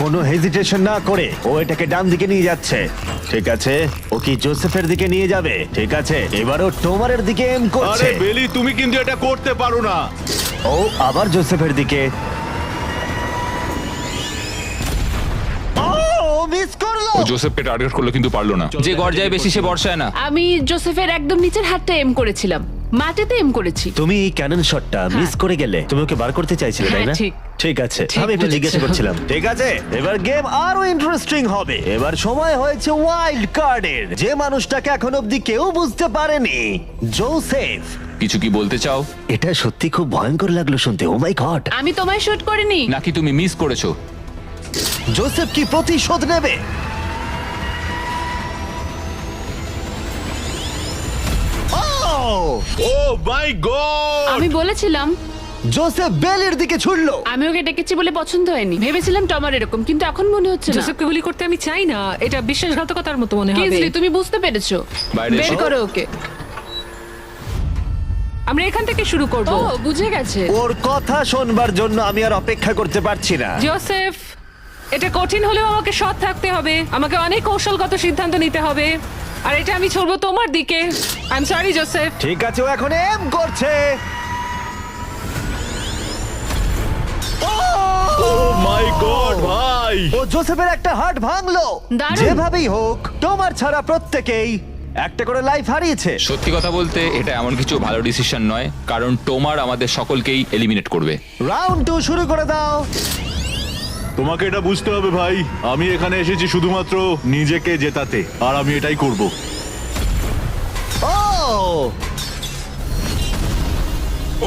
কোনো হেজিটেশন না করে ও এটাকে ডান দিকে নিয়ে যাচ্ছে। ঠিক আছে, ও কি জোসেফের দিকে নিয়ে যাবে? ঠিক আছে, এবারও টোমারের দিকে এম করছে। আরে বেলি, তুমি কিন্তু এটা করতে পারো না। ও আবার জোসেফের দিকে। ও মিস করলো। ও জোসেফকে টার্গেট করলো কিন্তু পারলো না। যে গর্জায় বেশি সে বর্ষায় না। আমি জোসেফের একদম নিচের হাতটা এম করেছিলাম, মাটিতে এম করেছি। তুমি এই ক্যানন শটটা মিস করে গেলে। তুমি ওকে বার করতে চাইছিলে, তাই না? হ্যাঁ, ঠিক। ঠিক আছে, ঠিক আমি একটু বলেছো। জিজ্ঞাসা করছিলাম। ঠিক আছে, এবার গেম আরো ইন্টারেস্টিং হবে। এবার সময় হয়েছে ওয়াইল্ড কার্ডের। যে মানুষটাকে এখন অব্দি কেউ বুঝতে পারেনি, জোসেফ। কিছু কি বলতে চাও এটা সত্যি খুব ভয়ঙ্কর লাগলো শুনতে। ও মাই গড! আমি তোমায় শুট করিনি। নাকি তুমি মিস করেছো? জোসেফ কি প্রতিশোধ নেবে? ও মাই গড! আমি বলেছিলাম, জোসেফ বেলের দিকে ছুড়লো। আমি ওকে ডেকেছি বলে পছন্দ হয়নি। ভেবেছিলাম টমার এরকম, কিন্তু এখন মনে হচ্ছে না। জোসেফকে গুলি করতে আমি চাই না, এটা বিশ্বাসঘাতকতার মতো মনে হবে। কিংসলি, তুমি বুঝতে পেরেছো। বাইরে বের এসো। করো ওকে। আমরা এখান থেকে শুরু করব। ও বুঝে গেছে। ওর কথা শোনবার জন্য আমি আর অপেক্ষা করতে পারছি না। জোসেফ, এটা কঠিন হলেও আমাকে সৎ থাকতে হবে। আমাকে অনেক কৌশলগত সিদ্ধান্ত নিতে হবে, আর এটা আমি ছড়বো তোমার দিকে। I am sorry Joseph. ঠিক আছে, ও এখন এম করছে। ও মাই গড ভাই! ও জোসেফের একটা হার্ট ভাঙলো। দারুণ। যেভাবেই হোক, তোমার ছাড়া প্রত্যেকেই একটা করে লাইফ হারিয়েছে। সত্যি কথা বলতে এটা এমন কিছু ভালো ডিসিশন নয়, কারণ টোমার আমাদের সকলকেই এলিমিনেট করবে। রাউন্ড 2 শুরু করে দাও। তোমাকে এটা বুঝতে হবে ভাই, আমি এখানে এসেছি শুধুমাত্র নিজেকে জেতাতে, আর আমি এটাই করব। ও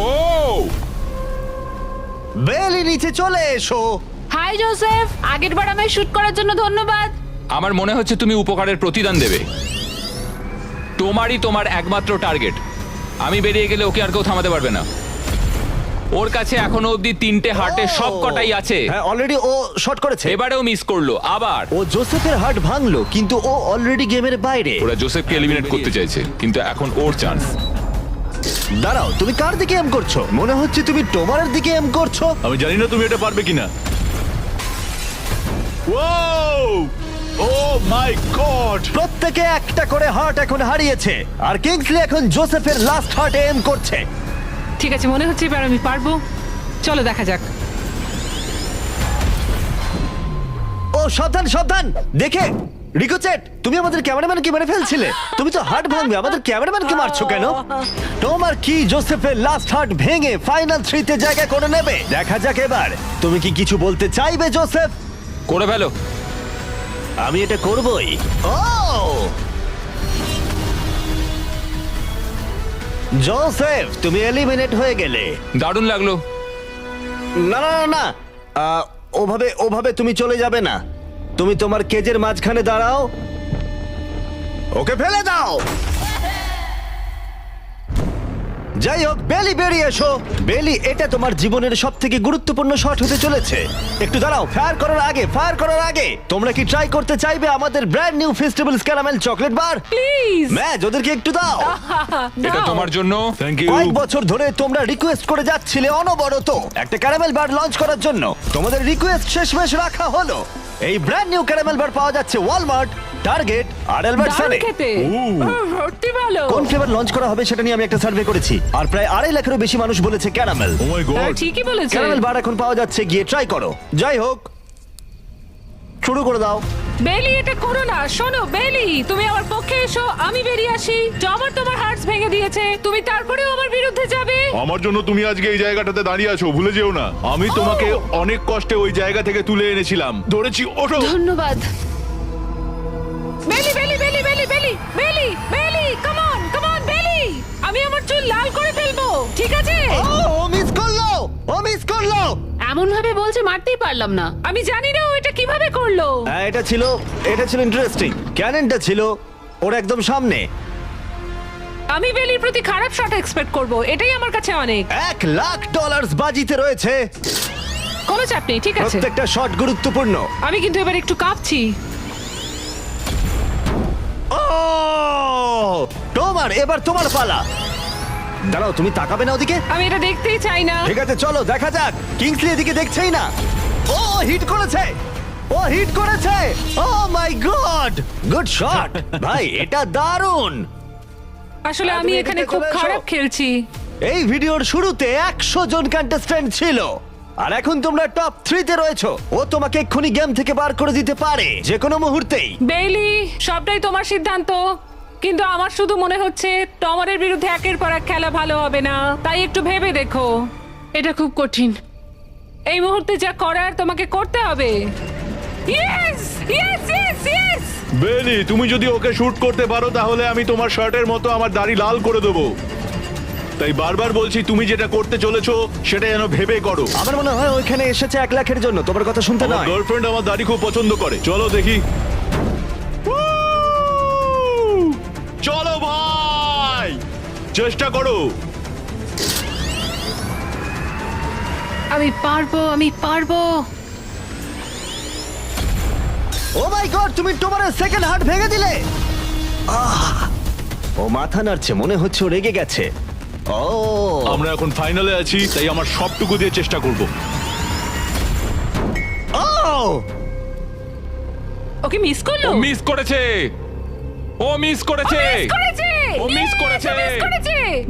ও বেলি, নিচে চলে এসো। হাই জোসেফ, আগের বার আমায় শুট করার জন্য ধন্যবাদ। আমার মনে হচ্ছে তুমি উপকারের প্রতিদান দেবে। টোমারই তোমার একমাত্র টার্গেট। আমি বেরিয়ে গেলে ওকে আর কেউ থামাতে পারবে না। ওর কাছে এখনো অবধি 3টে হার্টের সব কটাই আছে। হ্যাঁ, অলরেডি ও শট করেছে। এবারেও মিস করলো আবার। ও জোসেফের হার্ট ভাঙলো, কিন্তু ও অলরেডি গেমের বাইরে। ওরা জোসেফকে এলিমিনেট করতে চাইছে, কিন্তু এখন ওর চান্স। দাঁড়াও, তুমি কার দিকে এম করছো? মনে হচ্ছে তুমি টোমারের দিকে এম করছো। আমি জানি না তুমি এটা পারবে কিনা। ও মাই গড! প্রত্যেকে একটা করে হার্ট এখন হারিয়েছে, আর কিংসলি এখন জোসেফের লাস্ট হার্টে এম করছে। ঠিক আছে, মনে হচ্ছে এবার আমি পারবো। চলো দেখা যাক। ও সাবধান সাবধান, দেখে রিকোচেট, তুমি আমাদের ক্যামেরাম্যানকে মেরে ফেলছিলে। তুমি তো হার্ট ভাঙবে, আমাদের ক্যামেরাম্যানকে মারছো কেন? তোমার কি জোসেফের লাস্ট হার্ট ভেঙে ফাইনাল 3 তে জায়গা করে নেবে? দেখা যাক এবার। তুমি কি কিছু বলতে চাইবে জোসেফ? করে ফেলো। আমি এটা করবই। ও জোসেফ, তুমি এলিমিনেট হয়ে গেলে। দারুণ লাগলো। না না না না, ওভাবে ওভাবে তুমি চলে যাবে না। তুমি তোমার কেজের মাঝখানে দাঁড়াও, ওকে ফেলে দাও। যাই হোক, বেলি বেরিয়ে এসো। বেলি, এটা তোমার জীবনের সব থেকে গুরুত্বপূর্ণ শট হতে চলেছে। একটু দাঁড়াও, ফায়ার করার আগে তোমরা কি ট্রাই করতে চাইবে আমাদের brand new festivals caramel chocolate bar? Please. Match ওদেরকে একটু দাও। এটা তোমার জন্য। Thank you. কয়েক বছর ধরে তোমরা রিকোয়েস্ট করে যাচ্ছিলে অনবরত একটা ক্যারামেল বার লঞ্চ করার জন্য। তোমাদের রিকোয়েস্ট শেষমেশ রাখা হলো। এই ব্র্যান্ড নিউ ক্যারামেল বার পাওয়া যাচ্ছে ওয়ালমার্ট, টার্গেট আর অ্যালবার্টসনে। খেতে সত্যি ভালো। কোন ফ্লেভার লঞ্চ করা হবে সেটা নিয়ে আমি একটা সার্ভে করেছি, আর প্রায় 2.5 লাখেরও বেশি মানুষ বলেছে ক্যারামেল। ও মাই হ্যাঁ, গড! ঠিকই বলেছে। ক্যারামেল বার এখন পাওয়া যাচ্ছে, গিয়ে ট্রাই করো। যাই হোক, শুরু করে দাও। বেলি, এটা করো না। শোনো বেলি, তুমি আমার পক্ষে এসো, আমি বেরিয়ে আসি। টমার তোমার হার্টস ভেঙে দিয়েছে, তুমি তারপরেও আমার বিরুদ্ধে যাবে? আমার জন্য তুমি আজকে এই জায়গাটাতে দাঁড়িয়ে আছো, ভুলে যেও না। আমি তোমাকে অনেক কষ্টে ওই জায়গা থেকে তুলে এনেছিলাম। ধরেছি, ওঠো। ধন্যবাদ। বেলি বেলি বেলি বেলি বেলি বেলি বেলি, কাম অন কাম অন বেলি। আমি আমার চুল লাল করে ফেলবো, ঠিক আছে? ও মিস করলো। এমন ভাবে বলছে মারতেই পারলাম না। আমি জানি না ও এটা কিভাবে করলো। হ্যাঁ, এটা ছিল ইন্টারেস্টিং। ক্যাননটা ছিল ওর একদম সামনে। আমি বেলির প্রতি খারাপ শট এক্সপেক্ট করব, এটাই আমার কাছে অনেক। $1,00,000 বাজিতে রয়েছে। কোনো চাপ নেই, ঠিক আছে। প্রত্যেকটা শট গুরুত্বপূর্ণ। আমি কিন্তু এবার একটু কাঁপছি। ও তোমার, এবার তোমার পালা। দাঁড়াও, তুমি তাকাবে না ওদিকে? আমি এটা দেখতেই চাই না। ঠিক আছে, চলো দেখা যাক। কিংসলি এদিকে দেখছেই না। ও হিট করেছে। ও মাই গড, গুড শট ভাই, এটা দারুণ। আসলে তুমি আমি এদিকে এখানে খুব চলে এসো। খারাপ খেলছি। এই ভিডিওর শুরুতে 100 জন কন্টেস্ট্যান্ট ছিল, আর এখন তোমরা টপ 3 তে রয়েছো। ও তোমাকে এক্ষুনি গেম থেকে বার করে দিতে পারে যে কোনো মুহূর্তেই। বেইলি, সবটাই তোমার সিদ্ধান্ত, কিন্তু আমার শুধু মনে হচ্ছে টমারের বিরুদ্ধে একের পর এক খেলা ভালো হবে না, তাই একটু ভেবে দেখো। এটা খুব কঠিন। এই মুহূর্তে যা করার তোমাকে করতে হবে। Yes yes yes yes. বেলি, তুমি যদি ওকে শুট করতে পারো তাহলে আমি তোমার শার্টের মতো আমার দাড়ি লাল করে দেবো। তাই বারবার বলছি, তুমি যেটা করতে চলেছো সেটা যেন ভেবে করো। আমার মনে হয় ওইখানে এসেছে 1 লাখের জন্য, তোমার কথা শুনতে আমার নয়। গার্লফ্রেন্ড আমার দাড়ি খুব পছন্দ করে। চলো দেখি। চলো ভাই, চেষ্টা করো। আমি পারবো। ও মাই গড, তুমি তোমার সেকেন্ড হার্ট ভেঙে দিলে। ও মাথা নাড়ছে, মনে হচ্ছে ও রেগে গেছে। ও আমরা এখন ফাইনালে আছি, তাই আমার সবটুকু দিয়ে চেষ্টা করব। ও ওকে মিস করলো। ও মিস করেছে। ও মিস করেছে। ও মিস করেছে।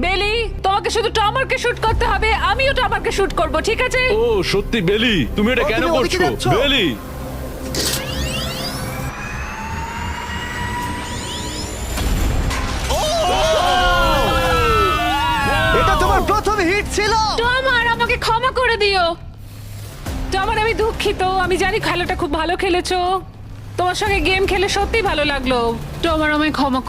বেলি, তোমাকে শুধু টমারকে শুট করতে হবে, আমিও টমারকে শুট করব, ঠিক আছে? ও সত্যি বেলি, তুমি এটা ও, কেন তুমি ওদিকে করছো? যাচ্ছ? বেলি, এটা তোমার প্রথম হিট ছিল। টমার, আমাকে ক্ষমা করে দিও। টমার, আমি দুঃখিত। আমি জানি খেলাটা খুব ভালো খেলেছো, তোমার সঙ্গে গেম খেলে সত্যি ভালো লাগলো। টমার, আমায় ক্ষমা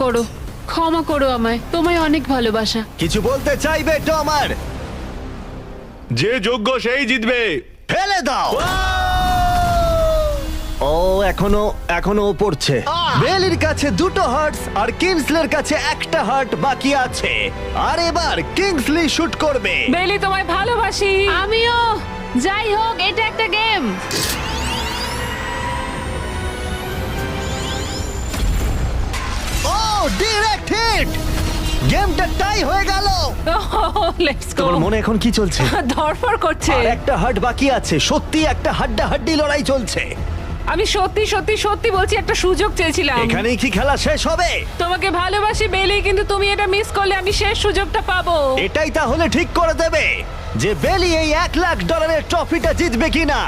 করো আমায়। তোমায় অনেক ভালোবাসা। কিছু বলতে চাইবে টমার? যে যোগ্য সেই জিতবে। ফেলে দাও। ও এখনো ও পড়ছে। বেলির কাছে 2টো হার্টস আর কিংসলের কাছে 1টা হার্ট বাকি আছে, আর এবার কিংসলি শুট করবে। বেলি, তোমায় ভালোবাসি। আমিও। যাই হোক, এটা একটা গেম। ও ডিরেক্ট হিট। গেমটা টাই হয়ে গেল। লেটস গো তোমার মনে এখন কি চলছে? ধরফর করছে। আর একটা হার্ট বাকি আছে, সত্যি একটা হাড্ডাহাড্ডি লড়াই চলছে। আমি সত্যি সত্যি সত্যি বলছি, একটা সুযোগ চেয়েছিলাম। এখানেই কি খেলা শেষ হবে? তোমাকে ভালোবাসি বেলি, কিন্তু তুমি এটা মিস করলে আমি শেষ সুযোগটা পাবো। এটাই তাহলে ঠিক করে দেবে যে বেলি এই $1,00,000 ট্রফিটা জিতবে কিনা,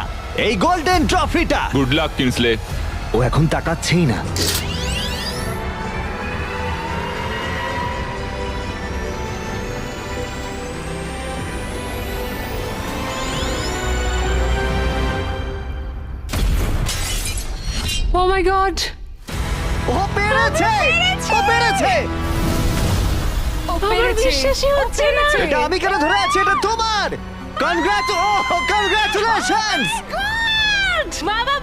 এই গোল্ডেন ট্রফিটা। Good luck কিনসলে। ও এখন তাকাচ্ছেই না। ও মাই গড, ও পেরেছে, ও পেরেছে। আমার বিশ্বাসই হচ্ছে না। এটা আমি কেন ধরে আছি? এটা তোমার। কনগ্রাচুলেশনস। বাবা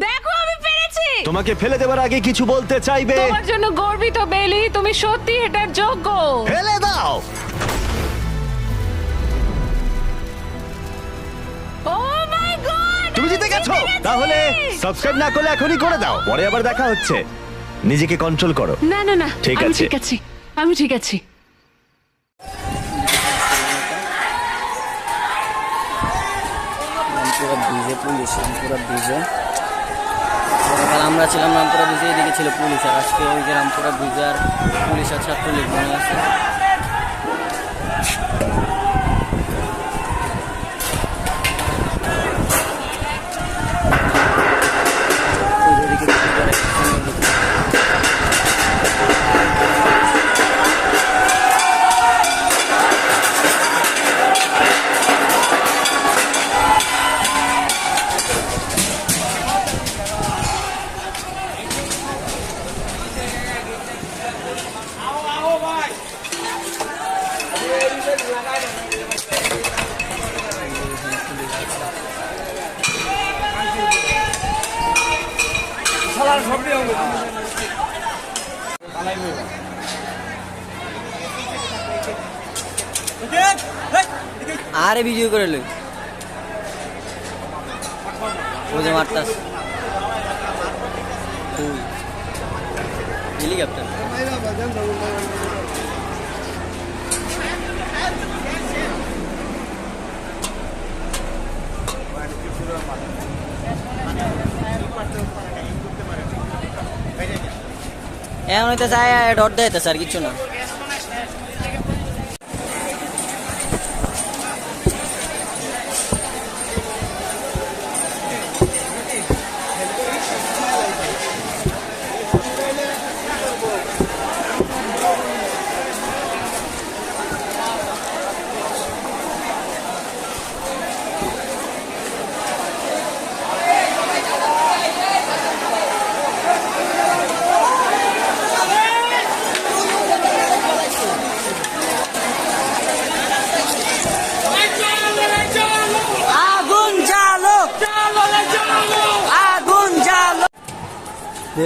দেখো আমি পেরেছি। তোমাকে ফেলে দেওয়ার আগে কিছু বলতে চাইবে? তোমার জন্য গর্বিত বেলি, তুমি সত্যি এটার যোগ্য। ফেলে দাও। ও মাই গড, তুমি জিতে গেছো। তাহলে সাবস্ক্রাইব না করলে এখনই করে দাও, পরে আবার দেখা হচ্ছে। নিজেকে কন্ট্রোল করো। না না না, ঠিক আমি আছে। ঠিক আছি, আমি ঠিক আছি। রামপুরা ব্রিজে পুলিশ, রামপুরা ব্রিজে গতকাল আমরা ছিলাম রামপুরা ব্রিজে, এদিকে ছিল পুলিশ, আর আজকে ওই যে রামপুরা ব্রিজে আর পুলিশ আর ছাত্রলীগ মনে আছে। আরে ভিডিও করে লই, ও যে মারতাস হেলিকপ্টার। এমন হইতে চাই ডট দেয় স্যার, কিচ্ছু না।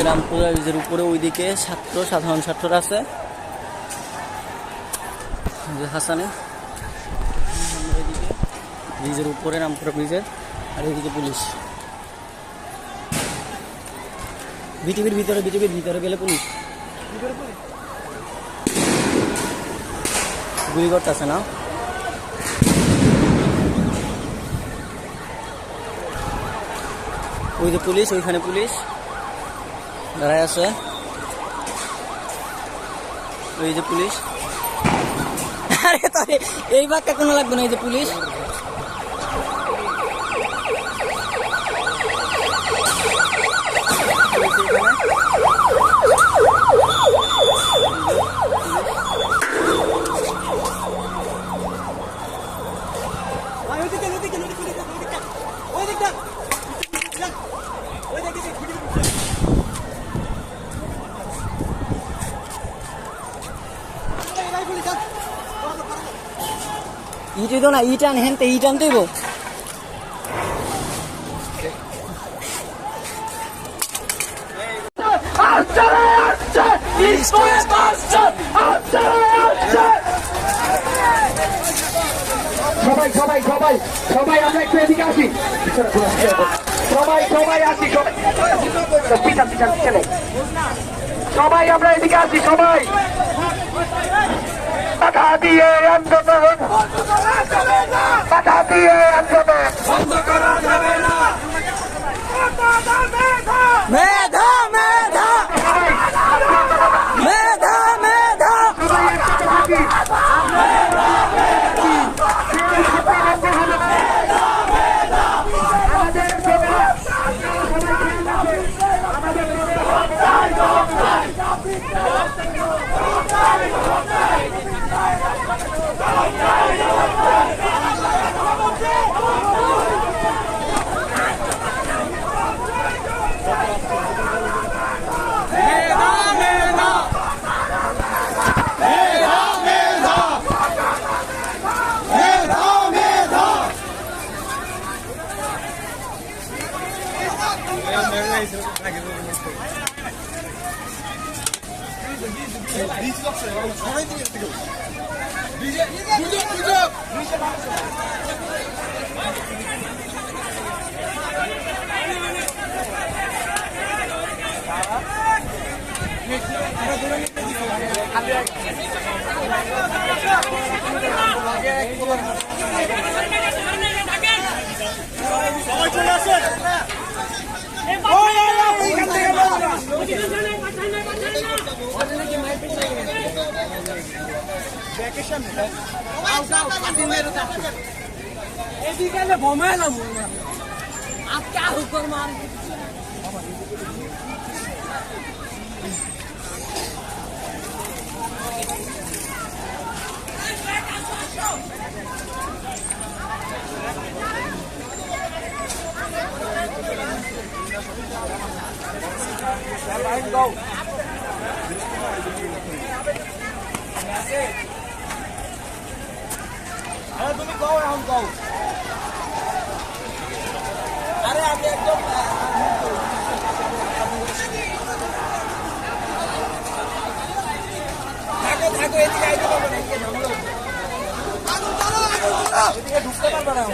রামপুরা ব্রিজের উপরে ওইদিকে সাধারণ ছাত্ররা আছে, হাসানে ব্রিজের উপরে রামপুরা ব্রিজের, আর এইদিকে পুলিশ। বিটিভির ভিতরে গেলে পুলিশ গুলি করতেছে না। ওই যে পুলিশ, ওইখানে পুলিশ দাঁড়ায় আছে, ওই যে পুলিশ। আরে তাহলে এই বাক্যা কোনো লাগবে না, এই যে পুলিশ। ইট দিও না, ইট আন হেনতে, ইট আনতে হইব। সবাই সবাই সবাই সবাই আমরা একটু এদিকে আসি, সবাই সবাই আসি, পিছনে সবাই আমরা এদিকে আসি, সবাই বাধা দিয়ে আন্দোলন, বাধা দিয়ে আন্দোলন। মেধা মেধা মেধা মেধা ঢুকতে পারবে না।